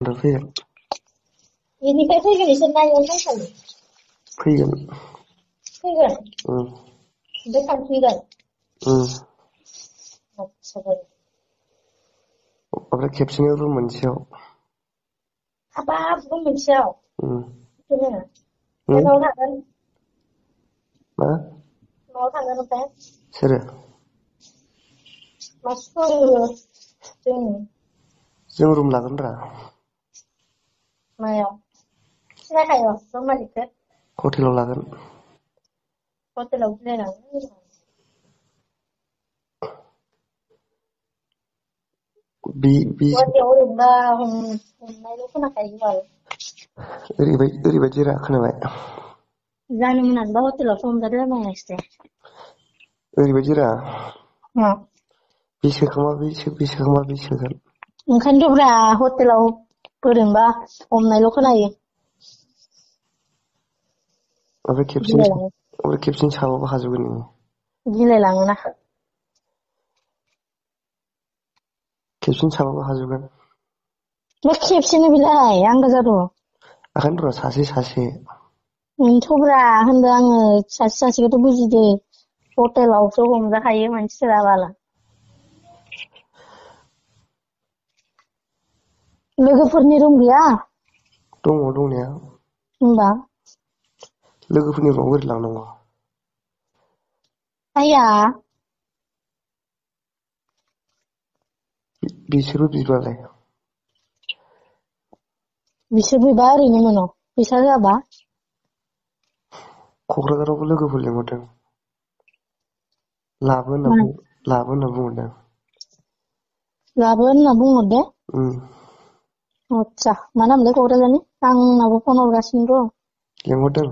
फैगोन बेनिफ्राय फैगोन इसोर नायनो फैखायो फैगोन ओमफ्राय थांफिनगोन ओमफ्राय खेबसेनो रुम मोनसेयाव हाबाब रुम मोनसेयाव न'आव थागोन मा न'आव थांगोन ओमफ्राय सोरो जों रुम लागोन रा मायाव सिनायखायो रुम मालिकखौ हटेलाव लागोन हटेलाव जिरायनानै गुवाहाटियाव ओरैनोबा हमनायल' खोनाखायो आरो ओरैबायदि रा खोनाबाय जानो मोनानोबा हटेलावसो हमजादो नायनायसै ओरैबायदि रा बे सोखांबा बे सोगोन ओंखायनोथ' ब्रा हटेलाव बोरैनोबा हमनायल' खोनायो ओमफ्राय खेबसेनो साबाबो हाजोबगोन नोङो गिलायलाङोना खेबसेनो साबाबो हाजोबगोन मा खेबसेनो बिलाय आं गोजाथ' ओंखायनो र' सासे बेनोथ'ब्रा होनदों आङो सासेखौथ' बुजिदो हटेलावसो हमजाखायो मानसिफोरा बाला लोगोफोरनि रुम गैया दङ दंनाया होनबा लोगोफोरनि रुमाव बोरै लांनांगौ आया बिसोरबो बिबालाय बिसोर बिबा ओरैनो मोनो फैसा होआबा क'क्राझारावबो लोगोफोर लिंहरदों लाबो होनना बुंहरदों लाबो होनना बुंहरदो आतसा मा नामलै क'क्राझारनि आंनाबो फन हरगासिनो र' लिंहरदों